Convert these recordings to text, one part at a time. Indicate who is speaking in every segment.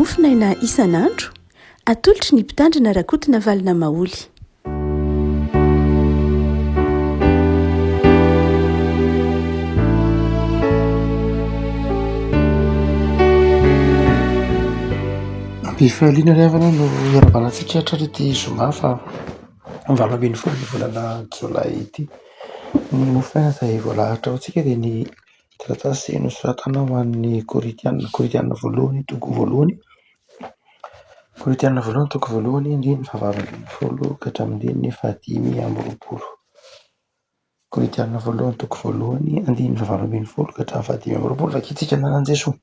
Speaker 1: mofinaina isan'andro atolotry ny mpitandrina rakotina valina maoly.
Speaker 2: Fihaliana ry havana no iarabanantsika hatrarity zoma fa mivalambin'ny folo ny volana jolay ity. Ny mofinaina izay voalahatra ho antsika dia ny taratasy nosoratana ho an'ny Koritianina voalohany toko voalohany. Koritianina voalohany toko voalohany andininy fahavalo ambin'ny folo ka hatramin'ny fahadimy amby roapolo. Koritianina voalohany toko voalohany andininy fahavalo ambin'ny folo ka hatramin'ny fahadimy amby roapolo. Vakitsika anarany Jesoa.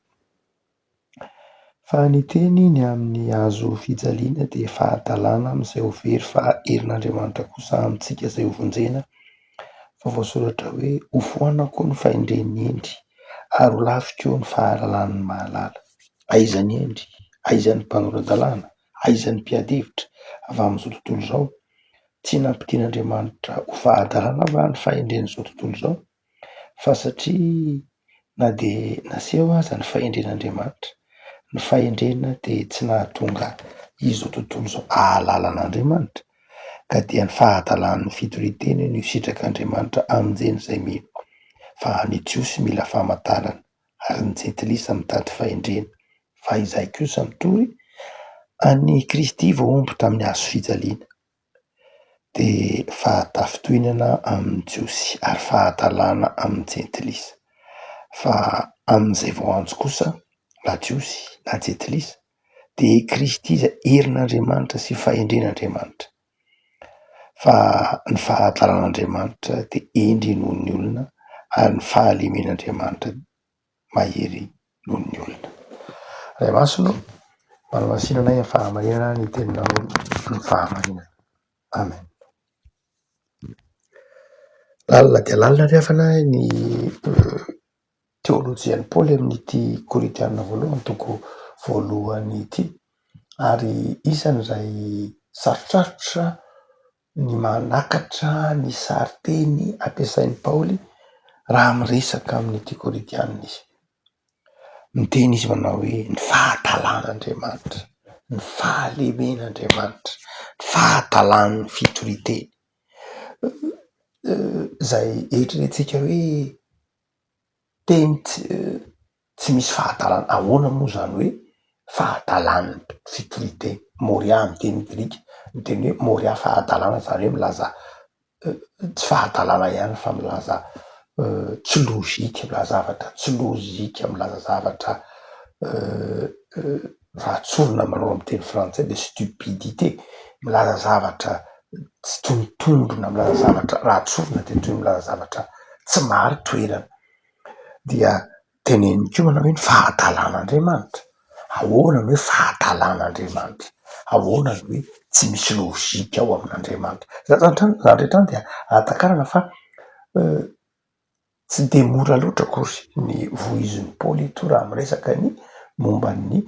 Speaker 2: Fa ny teny ny amin'ny hazo fijaliana dia fahatalana amin'izay ho very fa herin'Andriamanitra kosa amintsika izay ho vonjena. Fa voasoratra hoe hofoanako ny fahendren'ny endry ary ho lafiko ny fahalalan'ny mahalala. Aiza ny endry, aiza ny mpanoran-dalàna, aiza ny mpiady-hevitra avy amin'izao tontolo izao. Tsy nampitian'Andriamanitra ho fahadalana va ny fahendren'izao tontolo izao, fa satria na dia naseho aza ny fahendren'Andriamanitra, ny fahendrena dia tsy nahatonga izao tontolo izao ahalala an'Andriamanitra, ka dia ny fahadalan'ny fitoriteny no hisitrak'Andriamanitra amin'izeny izay mino. Fa ny Jiosy mila famantarana ary ny jentilisa mitady fahendrena, fa izay kosa mitory an'ny Kristy vao omby tamin'ny hazo fijaliana dia fahatafitonana amin'ny Jiosy ary fahadalana amin'ny jentilisa. Fa amin'izay vao anjo kosa na Jiosy na jentilisa dia Kristy izay herin'Andriamanitra sy fahendren'Andriamanitra. Fa ny fahadalan'Andriamanitra dia endry noho ny olona ary ny fahalemen'Andriamanitra mahery noho ny olona. Ray Masino, manamasinana ny fahamarinana ny teninao ny fahamarinana. Amen. Lalina dia lalina ry havana ny teolojian'i Paoly amin'ity Koritianina voalohany toko voalohany ity, ary isan'izay sarotsarotra ny manakatra ny sariteny ampiasain'i Paoly raha miresaka amin'ity Koritianina izy. Miteny izy manao hoe ny fahadalan'Andriamanitra, ny fahalemen'Andriamanitra, ny fahadalan'ny fitoriteny. Izay eritreretintsika hoe teny tsy misy fahadalana. Ahoana moa izany hoe fahadalan'ny fitoriteny? Moria amin'ny teny grika, ny teny hoe moria fahadalana, izany hoe milaza tsy fahadalana ihany fa milaza tsy lôzika, milaza zavatra tsy lôzika, milaza zavatra ratsorina manao amin'ny teny frantsay dia stupidité, milaza zavatra tsy tombotondrona, milaza zavatra ratsorina dia toy milaza zavatra tsy maro toerana. Dia teneniny koa manao hoe ny fahadalan'Andriamanitra. Ahoana ny hoe fahadalan'Andriamanitra? Ahoana ny hoe tsy misy lôzika ao amin'Andriamanitra? Zany rehetra dia ahatakarana fa tsy dia mora loatra akory ny voizin'i Paoly eto raha miresaka ny momba ny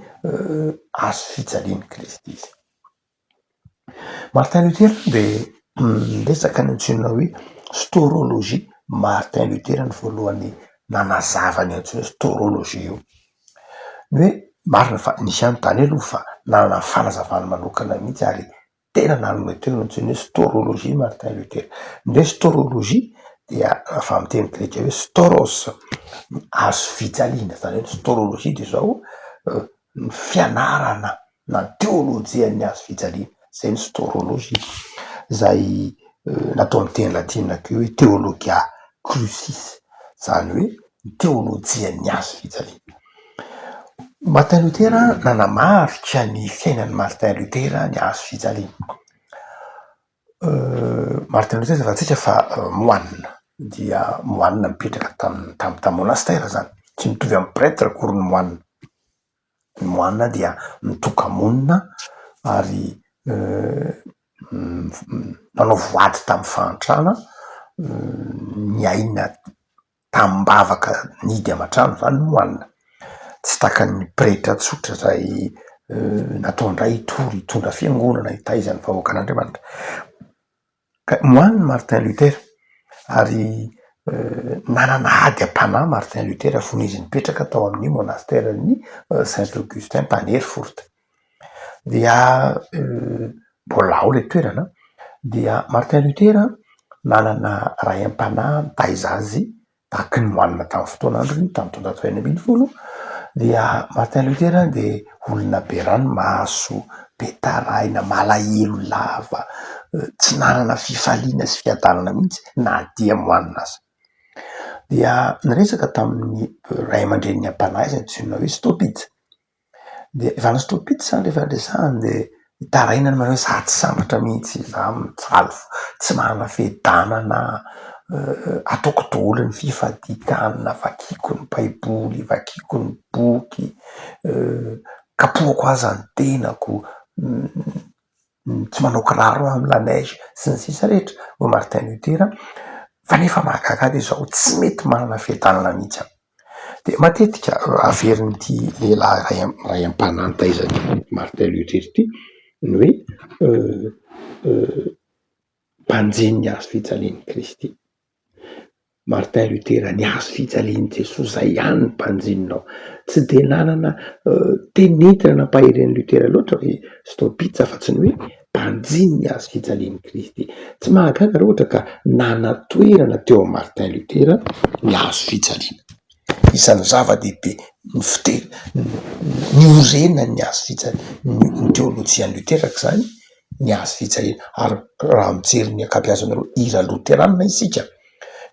Speaker 2: hazo fijalian'i Kristy izy. Martin Luther dia miresaka ny antsoina hoe storologia. Martin Luther ny voalohany nanazava ny antsoina storologia io. Ny hoe marina fa nisy anontany aloha fa nanana fanazavana manokana mihitsy ary tena nanome teo ny antsoina hoe storologia Martin Luther. Ny hoe storologia dia avy amin'ny teny greka hoe storos, hazo fijaliana. Izany hoe storologia dia izao ny fianarana na teolojian'ny hazo fijaliana, izay ny storologia, izay natao amin'ny teny latina hoe theologia crucis, izany hoe ny teolojian'ny hazo fijaliana. Martin Luther nanamarika ny fiainan'ny Martin Luther ny hazo fijaliana. Martin Luther zavatsika fa moine, dia moine mipetraka tamin'ny monastera zany, tsy mitovy amin'ny prêtre akory ny moine. Ny moine dia mitoka-monina ary nanao voady tamin'ny fahantrana, niaina tambavaka nidy aman-trano, zany ny moine. Tsy takan'ny pretra tsotra izay natao indray hitory hitondra fiangonana hitaiza ny vahoaka an'Andriamanitra. Moine Martin Luther ary nanana ady am-panahy Martin Luther fony izy nipetraka tao amin'ny monasteran'ny Saint-Augustin tany Erfurt. Dia mbola ao le toerana. Dia Martin Luther nanana ray am-panahy mitaiza azy tahaky ny moanina tamin'ny fotoan'androny tamin'ny tonjato enina ambin'ny folo. Dia Martin Luther de olona be rano, maso, be tarahina, malahelo lava, tsy nanana fifaliana sy fiadanana mihitsy na dia moanina azy. Dia niresaka tamin'ny ray aman-dreniny am-panahy izy antsoina hoe Staupitz. De efa Staupitz zany rehefa resahany de tarainany manao hoe za tsy sambatra mihitsy, za mijaly tsy manana fiadanana, ataoko daholo ny fifadikanana, vakiako ny baiboly, vakiako ny boky, kapohako aza ny tenako, tsy manao kiraro amin'ny la neige sy ny sisa rehetra. Ho Martin Luther fa nefa mahagaga azy izao tsy mety manana fiadanana mihitsy. De matetika averin'ity lehilahy ray am-panahy taizan'ny Martin Luther ity ny hoe mpanjiny hazo fijalian'i Kristy. Martin Luther nihazo fijalian'i Jesosy, zay ihany ny mpanjininao. Tsy de nanana tenentina nampaheren'i Luther loatra hoe Staupitz fa tsy ny hoe mpanjiny ny hazo fijalian'i Kristy. Tsy mahagaga raha ohatra ka nanatoerana teo amin'ny Martin Luther ny hazo fijaliana. Isan'ny zava-dehibe ny orena ny hazo fijaliana, ny teolojian'ny Luther zany ny hazo fijaliana. Ary raha mijery ny ankabeazan'ireo hira loterana isika,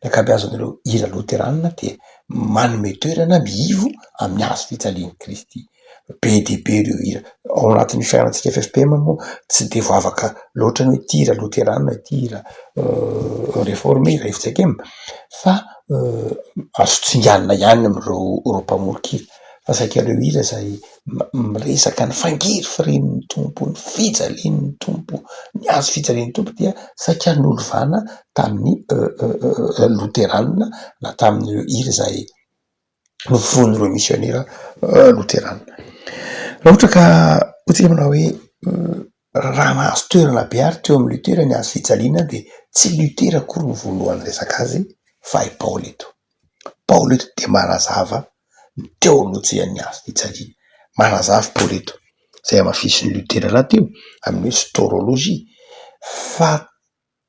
Speaker 2: ny ankabeazan'ireo hira loterana dia manome toerana miivo amin'ny hazo fijalian'i Kristy. Be dia be ireo hira ao anatin'ny fiainantsika FFPM moa tsy de voavaka loatra ny hoe ty hira loterana, ty hira réformé, hira FJKM, fa azo tsinganina ihany amin'ireo mpamoron-kira. Fa saika ireo hira izay miresaka ny fangiry firen'ny tompo, ny fijalian'ny tompo, ny hazo fijalian'ny tompo dia saika nolovana tamin'ny loterana na tamin'ireo hira izay noforon'ireo missionnaire loterana. Raha ohatra ka hotsika manao hoe raha nahazo toerana be ary teo amin'ny Luther ny hazo fijaliana de tsy Luther akory ny voalohany resaka azy fa i Paoly eto. Paoly eto de manazava ny teolojian'ny hazo fijaliana. Manazava Paoly eto zay amafisin'ny Luther raha teo amin'ny hoe storologie fa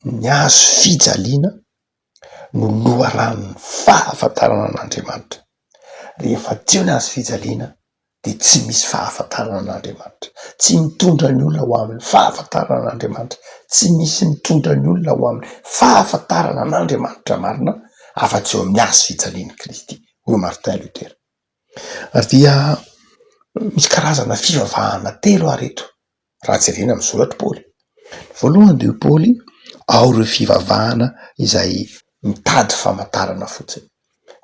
Speaker 2: ny hazo fijaliana no loharan'ny fahafantarana an'Andriamanitra. Rehefa teo ny hazo fijaliana de tsy misy fahafantarana an'Andriamanitra, tsy mitondra ny olona ho amin'ny fahafantarana an'Andriamanitra, tsy misy mitondra ny olona ho amin'ny fahafantarana an'Andriamanitra marina afa-tsy eo amin'ny hazo fijalian'i Kristy. Hoy Martin Luther. Ary dia misy karazana fivavahana telo ary eto raha jerena amin'ny soratry Paoly. Voalohany de Paoly ao ireo fivavahana izay mitady famantarana fotsiny.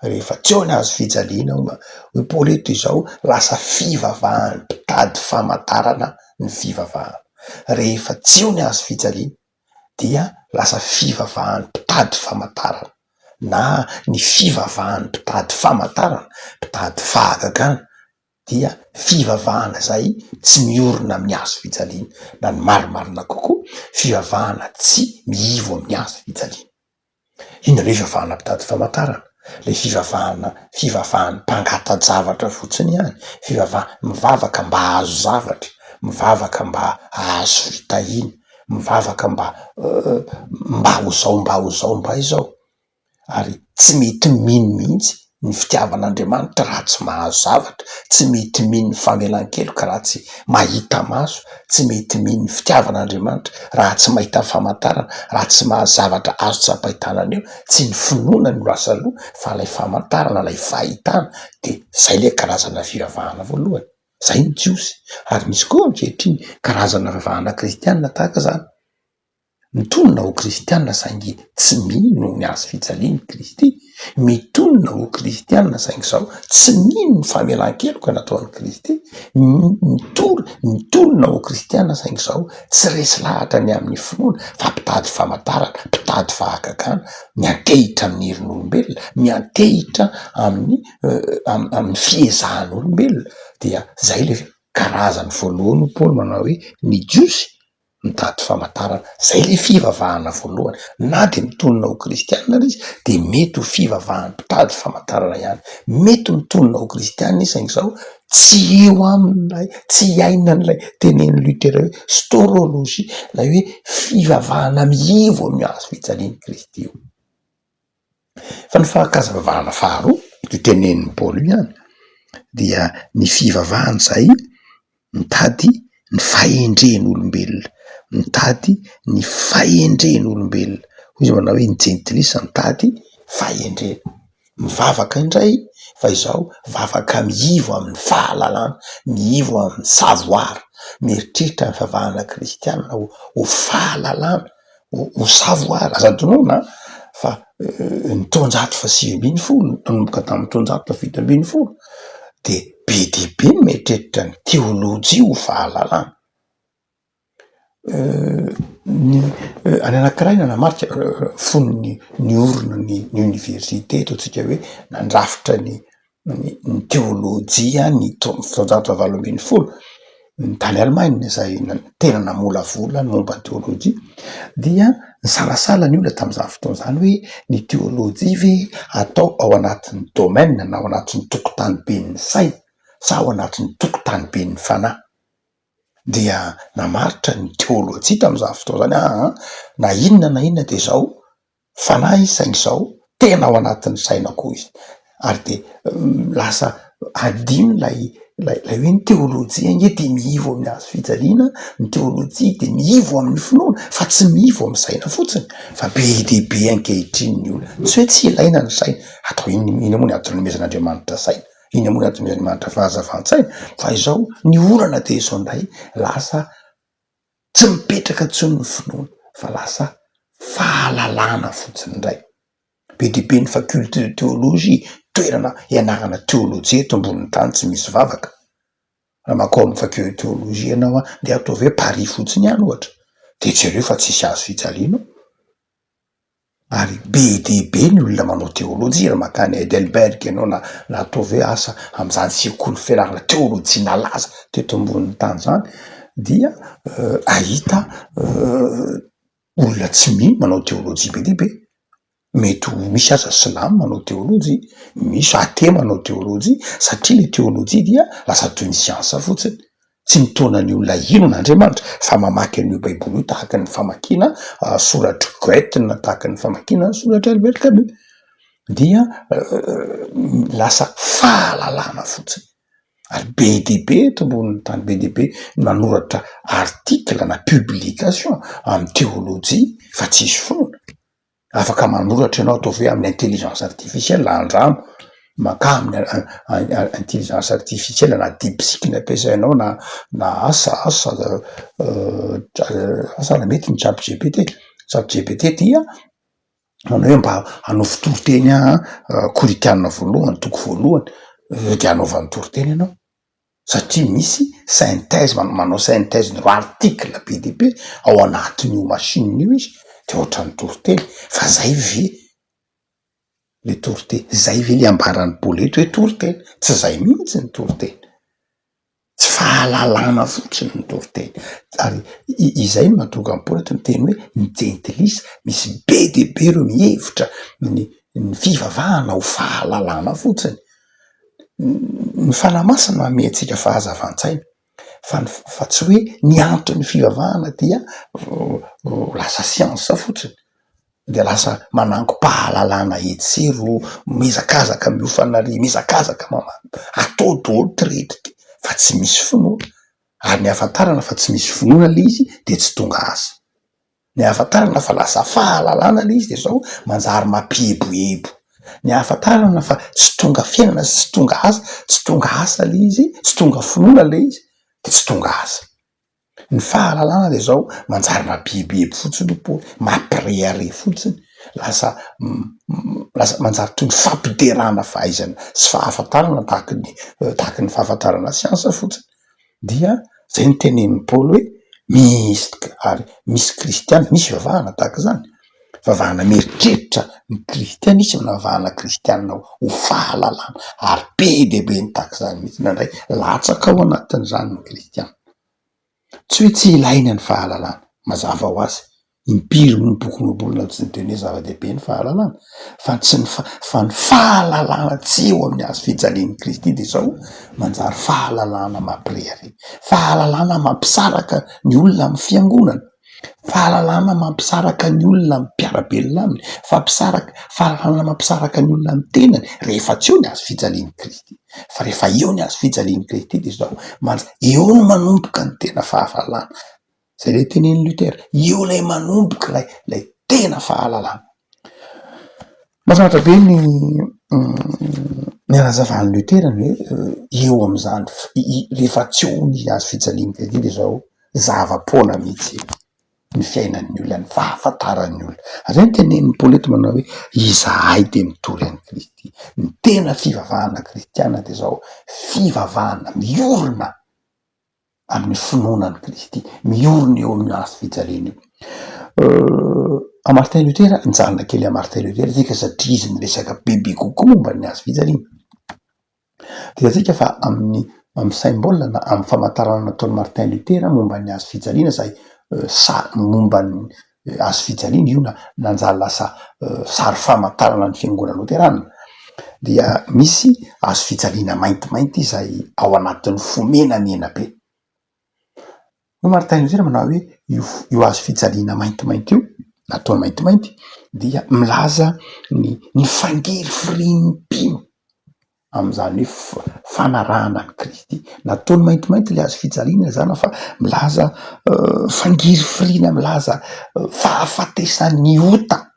Speaker 2: Rehefa tsy eo ny hazo fijaliana hoe Paoly eto izao lasa fivavahany mpitady famantarana ny fivavahana. Rehefa tsy eo ny hazo fijaliana dia lasa fivavahany mpitady famantarana, na ny fivavahany mpitady famantarana, mpitady fahagagana dia fivavahana zay tsy miorina amin'ny hazo fijaliana, na ny marimarina kokoa fivavahana tsy miivo amin'ny hazo fijaliana. Ino re fivavahana mpitady famantarana? Le fivavahany mpangata-javatra fotsiny ihany, mivavaka mba hazo zavatra, mivavaka mba hazo fitahina, mivavaka mba ho zao mba izao. Ary tsy mety mino mihitsy ny fitiavan'Andriamanitra raha tsy mahazo zavatra, tsy mety mino ny famelan-keloka raha tsy mahita maso, tsy mety mino ny fitiavan'Andriamanitra raha tsy mahita famantarana, raha tsy mahazo zavatra azo tsapahitanana eo, tsy ny finoana no lasa aloha fa ilay famantarana, ilay fahitana. De zay le karazana fivavahana voalohany, zay ny jiosy. Ary misy koa ankehitriny karazana fivavahana kristianina tahaka zany. Mitonona ho kristianina saingy tsy mino ny hazo fijalian'i Kristy, mitonona ho kristianina saingy zao tsy mino ny famelan-keloka nataon'i Kristy, mitonona ho kristianina saingy zao tsy resy lahatra ny amin'ny finoana fa mpitady famantarana, mpitady fahagagana, miantehitra amin'ny herin'olombelona, miantehitra amin'ny fiezahan'olombelona. Dia zay le karazany voalohany Paoly manao hoe ny jiosy mitady famantarana. Zay le fivavahana voalohany. Na de mitonona ho kristianina izy de mety ho fivavahana mpitady famantarana ihany. Mety mitonona ho kristianina izy saingy zao tsy eo amin'ilay tsy iaina an'ilay teneny Lutera hoe storologia, lay hoe fivavahana miivo amin'ny hazo fijaliany Kristy io. Fa ny fahakazavavahana faharoa ito teneniny Paoly ihany dia ny fivavahana zay mitady ny fahendren'olombelona, mitady ny fahendren'olombelona. Hoy izy manao hoe ny jentilisa mitady fahendrena. Mivavaka indray fa izao vavaka miivo amin'ny fahalalana, miivo amin'ny savoir. Mieritreritra ny fivavahana kristianina ho fahalalana, ho savoir. Aza donona fa ny taonjato fa 5 nanomboka tamin'ny taonjato fa 7 de be dia be ny mieritreritra ny teolojia ho fahalalana. Any anankiray nanamarika fonony ny orona ny université eto tsika hoe nandrafitra ny teolojia ny taonjato fa 8 tany Allemagne zay tena namolavola ny momba ny teolojia, dia nisalasala ny olona tamin'izany fotoana zany hoe ny teolojia ve atao ao anatin'ny domaine na ao anatin'ny tokotany ben'ny saina sa ao anatin'ny tokotany ben'ny fanahy. Dia namaritra ny teolojia tamin'izany fotoana zany na inona de zao fanahy izy saingy zao tena ao anatin'ny sainako izy. Ary de lasa adino lay hoe ny teolojia nge de miivo amin'ny hazo fijaliana, ny teolojia de miivo amin'ny finoana fa tsy miivo amin'ny saina fotsiny, fa be de be ankehitriny ny olona. Tsy hoe tsy ilaina ny saina, atao iny moa ny atomezan'Andriamanitra saina, iny moa ny atomezan'Andriamanitra fahazavan-tsaina, fa izao ny orana de izao ndray lasa tsy mipetraka tsony ny finoana fa lasa fahalalana fotsiny ndray. Be de be ny faculte de théologie, toerana ianarana teolojia eto ambonin'ny tany tsy misy vavaka. Raha makao amin'ny faculte de théologie ianao de ataovy hoe Paris fotsiny ihany ohatra, de jereo fa tsisy hazo fijaliana. Ary be de be ny olona manao teolojia, raha makany Heidelberg ianao na ataovy hoe asa amin'izany sekoly fianarana teolojia nalaza teto ambonin'ny tany zany, dia ahita olona tsy mino manao teolojia be de be. Mety ho misy aza silamo manao teolojia, misy athée manao teolojia, satria le teolojia dia lasa toy ny siansa fotsiny. Tsy mitona ny olona ino n'Andriamanitra fa mamaky an'io baiboly io tahaka ny famakina soratra Goethe na tahaka ny famakina soratra Albert Camus. Dia lasa fahalalana fotsiny. Ary be de be eto ambonin'ny tany, be de be manoratra article na publication amin'ny teolojia fa tsisy finoana. Afaka manoratra ianao ataovy hoe amin'ny intelligence artificielle andramo, maka amin'ny intelligence artificielle na DeepSeek ny ampiasainao na asa na mety ny ChatGPT dia manao hoe mba hanovo toriteny koritianina voalohany, toko voalohany de anaovany toriteny ianao. Satria misy synthèse, manao synthèse ny roa article be de be ao anatin'io machine io izy de ohatran'ny toriteny. Fa zay ve le toriteny, zay ve le ambaran'ny Paoly eto hoe toriteny? Tsy zay mihitsy ny toriteny, tsy fahalalana fotsiny ny toriteny. Ary izay mahatonga ny Paoly eto miteny hoe ny jentilisa misy be de be ireo mihevitra ny fivavahana ho fahalalana fotsiny. Ny fanahy masina manome antsika fahazavan-tsaina fa tsy hoe ny antony fivavahana dia lasa siansa fotsiny, de lasa manango-pahalalana etsero, mizakazaka miofanary, mizakazaka atao dotriretry fa tsy misy finoana. Ary ny ahafantarana fa tsy misy finoana le izy de tsy tonga asa. Ny ahafantarana fa lasa fahalalana le izy de zao manjary mampieboebo. Ny ahafantarana fa tsy tonga fiainana, tsy tonga asa, tsy tonga asa le izy, tsy tonga finoana le izy de tsy tonga asa. Ny fahalalana de zao manjary mampieboebo fotsiny Paoly, mampirehare fotsiny, lasa manjary toy ny fampiderana fahaizana sy fahafantarana tahaka ny fahafantarana siansa fotsiny. Dia zay ny tenenin'ny Paoly hoe misy kristianina, misy fivavahana tahaka zany, fivavahana mieritreritra ny kristianisme na fivavahana kristianina ho fahalalana, ary be de be ny tahaka zany mihitsy nandray latsaka ao anatin'izany ny kristianina. Tsy hoe tsy ilaina ny fahalalana, mazava ho azy impiry ny bokon'obolona tsy tene zava-dehibe ny fahalalana fa tsy ny fa ny fahalalana tsy eo amin'ny azo fijalian'i Kristy de zao manjary fahalalana mampirehary, fahalalana mampisaraka ny olona amy fiangonana, fahalalana mampisaraka ny olona amy mpiarabelona aminy, fahalalana mampisaraka ny olona amy tenany rehefa tsy eo ny azo fijalian'i Kristy. Fa rehefa eo ny azo fijalian'i Kristy de zao eo no manomboka ny tena fahalalana. Zay le tenen'i Lutera, eo lay manomboka lay tena fahalalana. Mahafinaritra be ny rahazavan'i Lutera ny hoe eo am'zany rehefa tsy eo ny azo fijalian'i Kristy de zao zava-poana mihitsy ny fiainan'ny olona, ny fahafantaran'ny olona. Zay ny tenen'ny Paoly eto manao hoe izahay de mitory an'i Kristy. Ny tena fivavahana kristiana de zao fivavahana miorina amin'ny finoanan'i Kristy, miorina eo amin'ny azo fijaliana io. A Martin Lutera, nijanona kely a Martin Lutera tsika satria izy miresaka bebe kokoa momba ny azo fijaliana. De atsika fa amy symbole na amy famantarana nataon'i Martin Lutera momba ny azo fijaliana zay momba ny azo fijaliana io nanjary lasa sary famantarana ny fiangonana Luterana. Dia misy azo fijaliana maintimainty izay ao anatin'ny fomenamena be. No Martin Lutera manao hoe io azo fijaliana maintimainty io nataony maintimainty dia milaza ny fangery firian'ny mpino am'zany hoe fanarahana ny Kristy. Nataony maintimainty le azo fijaliana zany fa milaza fangery firiana, milaza fahafatesan'ny ota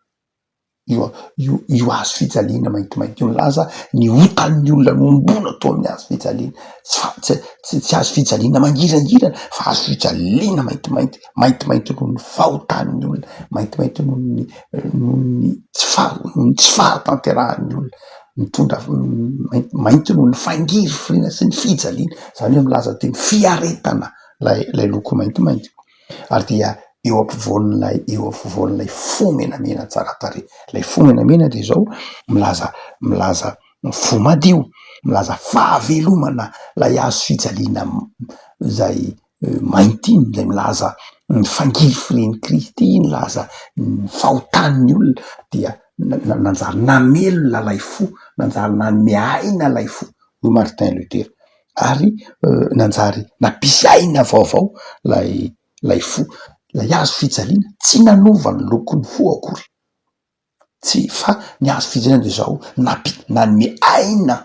Speaker 2: io azo fijaliana maintimainty io, milaza ny otan'ny olona nombona atao amin'ny azo fijaliana. Tsy azo fijaliana mangirangirana fa azo fijaliana maintimainty noho ny fahotan'ny olona, maintimainty noho ny tsy fahatanterahan'ny olona, mitondra mainty noho ny fangery firiana sy ny fijaliana. Zany hoe milaza teny fiaretana lay loko maintimainty. Ary dia eo ampovoan'lay fo menamena tsara tarehy. Lay fo menamena de zao milaza fo madio, milaza fahavelomana lay azo fijaliana zay mainty iny, lay milaza ny fangery firian'i Kristy, milaza ny fahotan'ny olona dia nanjary namelona lay fo, nanjary nanome aina lay fo io Martin Lutera, ary nanjary nampisy aina vaovao lay fo. Lay azo fijaliana tsy nanova ny lokon'ny fo akory, tsy fa ny azo fijaliana de zao nanome aina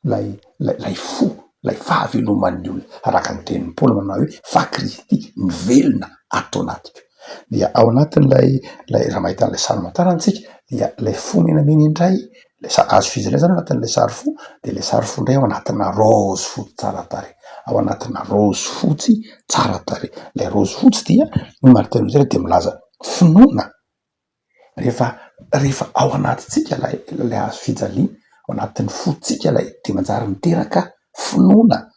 Speaker 2: lay fo, lay fahaveloman'ny olona, araka ny tenin'ny Paoly manao hoe fa Kristy mivelona ato anatika. Dia ao anatin'lay raha mahita an'lay sary amantarantsika dia lay fo menamena indray, lay azo fijaliana zany anatin'lay sary fo, de lay sary fo indray ao anatina raozy fotsy tsara tarehy, ao anatina raozy fotsy tsara tarehy. Lay raozy fotsy dia ny Martin Lutera de milaza finoana. Rehefa ao anatitsika lay azo fijaliana, ao anatin'ny fotsika lay de manjary miteraka finoana.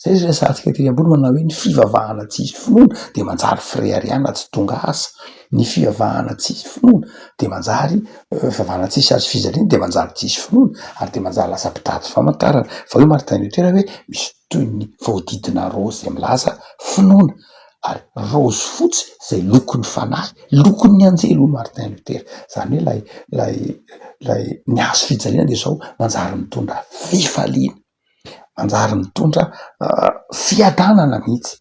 Speaker 2: Zay izy resahantsika teny ambony manao hoe ny fivavahana tsisy finoana de manjary firehariana tsy tonga asa. Ny fivavahana tsisy finoana de manjary fivavahana tsisy azo fijaliana de manjary tsisy finoana, ary de manjary lasa mpitady famantarana. Fa hoe Martin Lutera hoe misy toy ny voadidina raozy milaza finoana, ary raozy fotsy zay lokon'ny fanahy, lokon'ny anjely Martin Lutera. Zany hoe lay ny azo fijaliana de zao manjary mitondra fifaliana, manjary mitondra fiadanana mihitsy,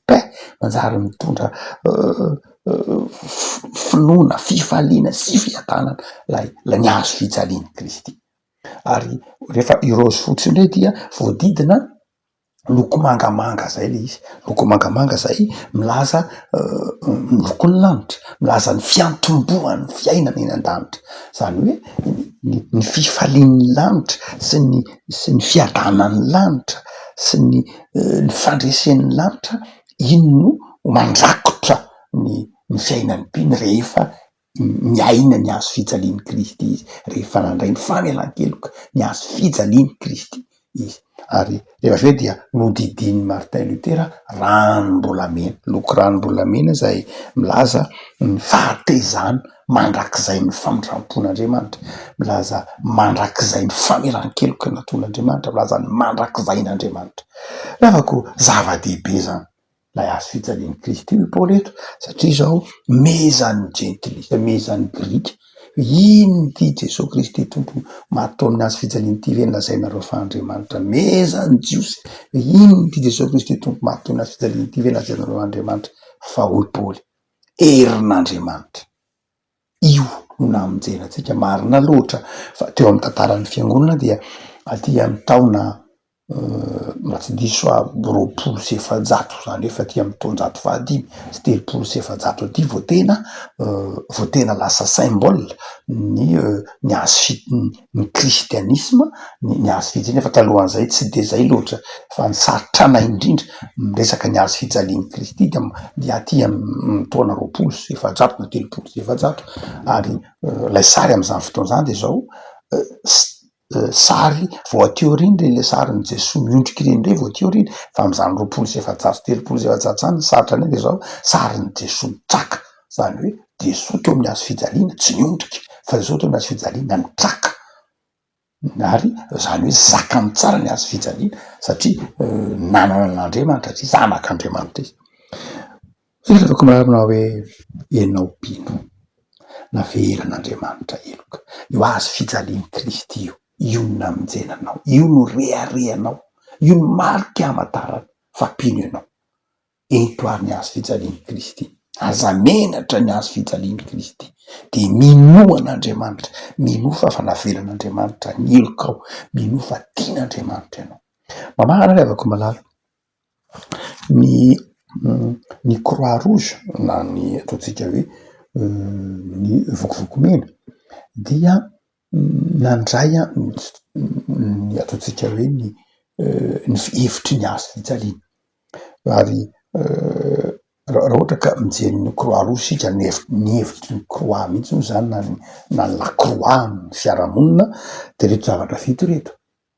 Speaker 2: manjary mitondra finoana, fifaliana sy fiadanana lay ny azo fijalian'i Kristy. Ary rehefa i raozy fotsy indray dia voadidina loko mangamanga zay le izy, loko mangamanga zay milaza lokon'ny lanitra, milaza ny fiantombohan'ny fiainana eny an-danitra. Zany hoe ny fifalian'ny lanitra sy ny fiadanan'ny lanitra sy ny fandresen'ny lanitra, iny no mandrakotra ny fiainan'ny mpino rehefa miaina ny azo fijalian'i Kristy izy, rehefa nandray ny famelan-keloka ny azo fijalian'i Kristy izy. Ary rehefa avy eo dia nodidin'i Martin Lutera ranom-bolamena, loko ranom-bolamena zay milaza ny fahatezana mandrakizay ny famindrampon'Andriamanitra, milaza mandrakizay ny famelan-keloka nataon'Andriamanitra, milaza ny mandrakizain'Andriamanitra. Ravako zava-dehibe zany. lay azo fijalian'ny Kristy io Paoly eto satria zao mezan'ny jentilisa mezan'ny grika ino ty Jesosy Kristy tompo mato amin'ny azo fijalian'ity ve lazainareo fa Andriamanitra mezan'ny jiosy ino ty Jesosy Kristy tompo mato amin'ny azo fijalian'ity ve lazainareo Andriamanitra fa hoy Paoly herin'Andriamanitra io no namonjenatsika marina loatra fa teo amin'ny tantaran'ny fiangonana dia aty amin'ny taona mba tsy diso roapolo sy efajato zany hoe fa aty amin'ny taonjato fahadimy sy telopolo sy efajato aty vao tena lasa symbole ny azo ny kristianisma ny azo fijaliana fa talohan'izay tsy de zay loatra fa ny sarotranahy indrindra miresaka ny azo fijalian'ny Kristy dia aty amin'ny taona roapolo sy efajato na telopolo sy efajato ary lay sary am'izany fotoan'izany de zao sary vao ateoriny le sarin'ny Jesosy miondriky reny re vao ateoriny fa am'izany roapolo sy efajato telopolo sy efajato zany ny sarotrany de zao sarin'ny Jesosy mitraka zany hoe Jesosy teo amin'ny azo fijaliana tsy miondriky fa Jesosy teo amin'ny azo fijaliana mitraka ary zany hoe zakany tsara ny azo fijaliana satria nanana n'Andriamanitra satria zanak'Andriamanitra izy filavako marina hoe ianao mpino naveran'Andriamanitra eloka io azo fijalian'ny Kristy io no namonjenanao io no reharehanao io no marika hamantarana fa mpino ianao eto ary ny azo fijalian'ny Kristy aza menatra ny azo fijalian'ny Kristy de minoan'Andriamanitra mino fa naveran'Andriamanitra ny elokao mino fa tian'Andriamanitra ianao mamahana ravako malala ny croix rouge na ny ataontsika hoe ny vokovokomena dia nandray ny ataontsika hoe ny hevitry ny azo fijaliana ary raha ohatra ka mijery ny croix rouge sika ny hevitry ny croix mihitsy io zany na ny lacroix ny fiarahamonina de reto zavatra fito reto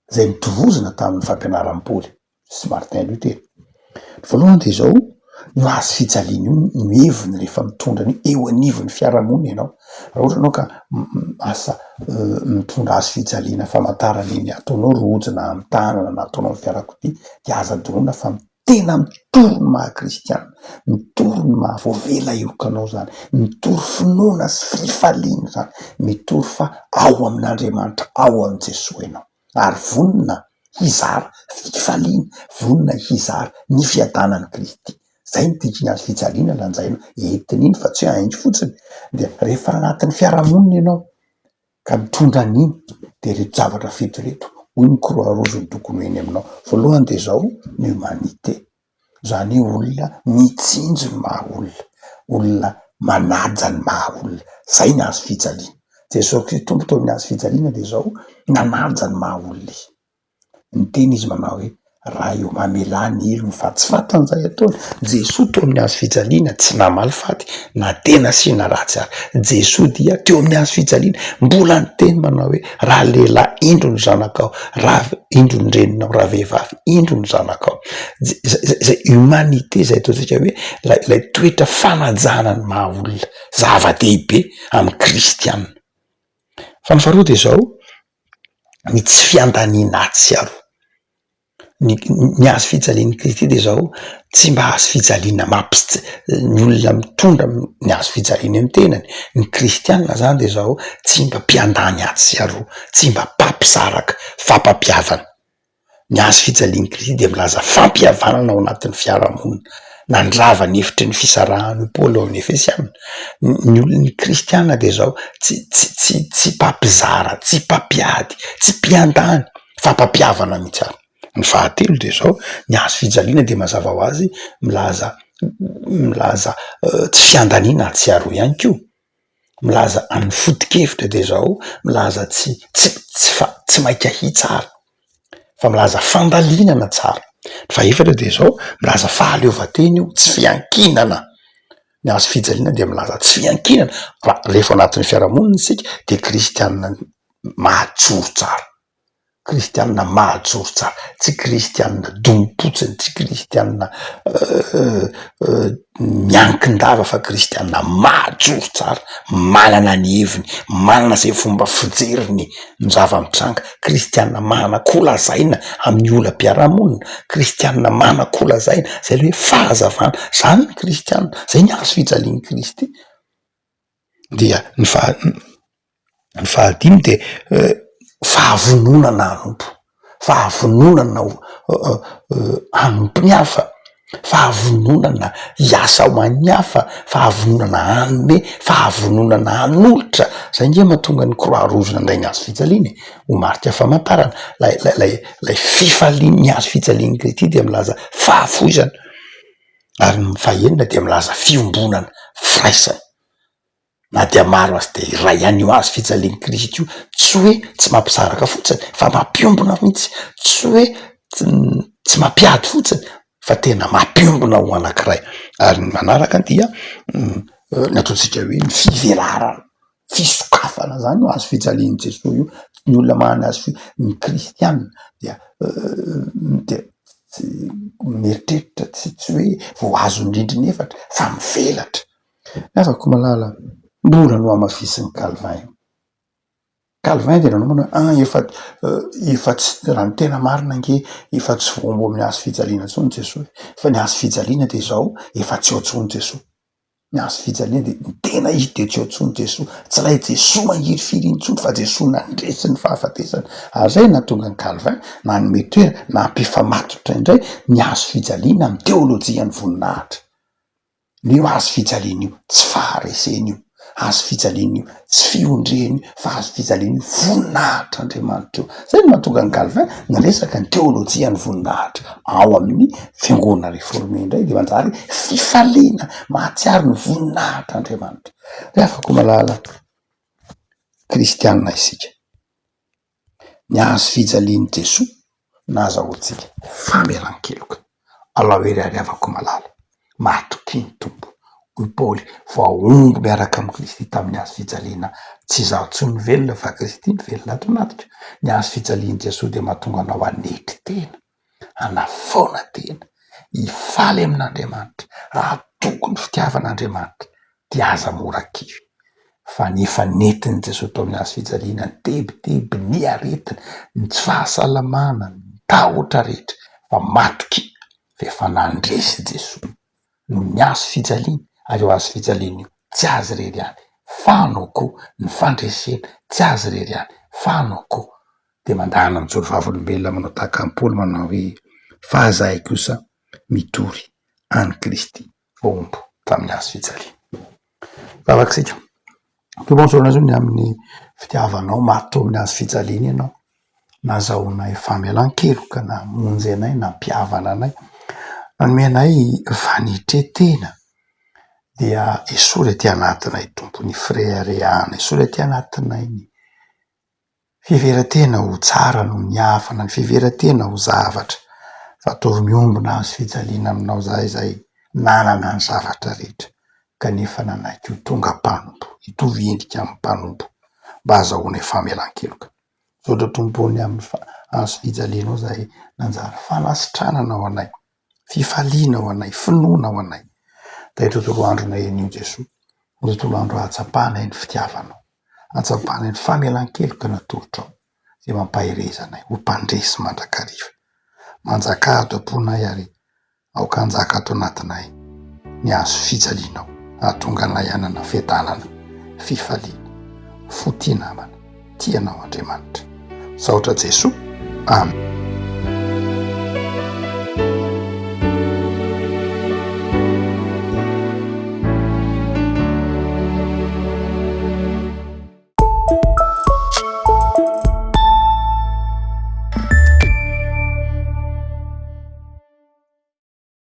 Speaker 2: zay nitovozina tamin'ny fampianaran'ny Paoly sy Martin Luther voalohany de zao no azo fijaliana io no heviny rehefa mitondra ny eo anivon'ny fiarahamonina ianao raha ohatra anao ka asa mitondra azo fijaliana famantarana iny ataonao rojo na amin'ny tanana na ataonao amin'ny fiarakodia de aza adoroana fa tena mitory ny maha-kristiana mitory ny mahavoavela elokanao zany mitory finoana sy fifaliana zany mitory fa ao amin'Andriamanitra ao amin'i Jesosy ianao ary vonina hizara fifaliana vonina hizara ny fiadanan'ny Kristy zay ny tiky ny azo fijaliana lanjaina entiny iny fa tsy haingo fotsiny de rehefa anatin'ny fiarahamonina ianao ka mitondra an'iny de reto zavatra fito reto hoy ny croix rouge ny tokony ho eny aminao voalohany de zao ny humanité zany olona mitsinjo ny maha olona manaja ny maha olona zay ny azo fijaliana Jesosy Kristy tompo teo amin'ny azo fijaliana de zao nanaja ny maha olona izy ny teny izy manao hoe raha io mamelany ilony fa tsy fatan'izay ataony Jesosy teo amin'ny azo fijaliana tsy namaly faty na tena sy na ratsy ary Jesosy dia teo amin'ny azo fijaliana mbola ny teny manao hoe raha lehilahy indro ny zanakao raha indro ny reninao raha vehivavy indro ny zanakao zay humanité zay ataontsika hoe lay toetra fanajana ny maha olona zava-dehibe amin'ny kristianina fa ny faharoa de zao ny tsy fiandaniana atsiaro ny azo fijalian'ny Kristy de zao tsy mba azo fijaliana ny olona mitondra ny azo fijaliana amin'ny tenany ny kristianina zany de zao tsy mba mpiandany atsiaro tsy mba mpampisaraka fampampiavana ny azo fijalian'ny Kristy de milaza fampihavanana ao anatin'ny fiarahamonina nandrava ny hevitry ny fisarahan'ny Paoly ao amin'ny Efesiana ny olon'ny kristianina de zao tsy mpampizara tsy mpampiady tsy mpiandany fampampiavana mihitsy ary ny fahatelo de zao ny azo fijaliana de mazava ho azy milaza tsy fiandaniana atsiaro ihany ko milaza amin'ny foto-kevitra de zao milaza tsy maika hitsara fa milaza fandalinana tsara fa efatra de zao milaza fahaleovan-tena io tsy fiankinana ny azo fijaliana de milaza tsy fiankinana rehefa anatin'ny fiarahamonina isika de kristianina mahajoro tsara kristianina mahajoro tsara, tsy kristianina dompotsiny, tsy kristianina miankin-dava fa kristianina mahajoro tsara, manana ny heviny, manana zay fomba fijeriny ny zava-mitranga, kristianina manan-kolazaina amin'ny olam-piarahamonina, kristianina manan-kolazaina zay le hoe fahazavana, zany ny kristianina, zay ny hazo fijalian'ny Kristy. Dia ny fahadimy de fahavononana hanompo, fahavononana hanompo ny hafa, fahavononana hiasa ho an'ny hafa, fahavononana hanome, fahavononana hanolotra. Zay nge mahatonga ny croix rouge nandray ny hazo fijaliana ho marika famantarana lay fifalian'ny hazo fijalian'ny Kristy dia milaza fahafoizana, ary ny fahaenina dia milaza fiombonana firaisana. Na dia maro azy de iray ihany io hazo fijalian'ny Kristy io, tsy hoe tsy mampisaraka fotsiny fa mampiombona mihitsy, tsy hoe tsy mampiady fotsiny fa tena mampiombona ho anankiray. Ary ny manaraka dia ny ataontsika hoe ny fivelarana, fisokafana zany io hazo fijalian'i Jesosy io. Ny olona mahany azy ny kristianina dia tsy mieritreritra, tsy hoe vao azo indrindriny efatra fa mivelatra. Afaka malala mbola no amafisin'ny Calvin. Calvin dia nanomana efa tsy raha ny tena marina nge efa tsy voambo amin'ny hazo fijaliana intsony Jesosy, fa ny hazo fijaliana dia zao efa tsy eo antsony Jesosy. Ny hazo fijaliana dia ny tena izy dia tsy eo antsony Jesosy, tsy ilay Jesosy mangiry firy intsony fa Jesosy nandresy ny fahafatesana. Ary zay nahatonga ny Calvin nanome toerana na ampifamatotra indray ny hazo fijaliana amin'ny teolojia ny voninahitra. Io hazo fijaliana io tsy faharesena io, hazo fijaliana io tsy fiondrena io, fa hazo fijaliana io voninahitr'Andriamanitra io. Zay no mahatonga ny Calvin naresaka ny teolojia ny voninahitra ao amin'ny fiangonana reforme indray, de manjary fifaliana mahatsiaro ny voninahitr'Andriamanitra. Re afaka malala kristianina isika, ny hazo fijalian'i Jesosy nazahoantsika famelan-keloka. Alao ery ariavako malala matoky ny tompo. Hoy Paoly, voaomby miaraka amin'ny Kristy tamin'ny hazo fijaliana, tsy zaho tsony velona fa Kristy ny velona ato anatiko. Ny hazo fijalian'i Jesosy dia mahatonga anao hanetry tena, hanafaona tena, hifaly amin'Andriamanitra, hatoky ny fitiavan'Andriamanitra, dia aza mora kivy. Fa nefa nentin'i Jesosy tao amin'ny hazo fijaliana ny tebiteby, ny aretina, ny tsy fahasalamana, ny tahotra rehetra, fa matoky efa nandresy Jesosy no ny hazo fijaliana. Ary eo hazo fijaliana io tsy azy rery ihany, fanao koa ny fandresena, tsy azy rery ihany, fanao koa. De mandahana mijoro vavolombelona manao tahaka an'i Paoly manao hoe fa zahay kosa mitory any Kristy voaombo tamin'ny hazo fijaliana. Vavaksika tombonsoana zao ny amin'ny fitiavanao mato amin'ny hazo fijaliana ianao, nazahoanay famelan-keloka, na monjy anay, na mpiavana anay, nanome anay vanitretena. Dia esoa le ty anatinay tompony fireharehana, esoa le ty anatinay ny fiveratena ho tsara no ny hafana, ny fiveratena ho zavatra. Fa ataovy miombona hazo fijaliana aminao zay nanana ny zavatra rehetra, kanefa nanaiky ho tonga mpanompo, hitovy endrika amin'ny mpanompo mba azahoanay famelan-keloka. Saotra tompony amin'ny hazo fijaliana ao zay nanjary fanasitranana ho anay, fifaliana ho anay, finoana ho anay. Da ito tontolo andronay anio Jesosy, ho tontolo andro hatsapanay ny fitiavanao, hatsapanay ny famelan-keloka natolotrao, zay mampaherezanay ho mpandresy mandrakariva. Manjaka ato am-ponay ary aoka anjaka ato anatinay ny hazo fijalianao, ahatonga anay hanana fiadanana, fifaliana, fotinamana, tianao Andriamanitra. Saotra Jesosy. Amen.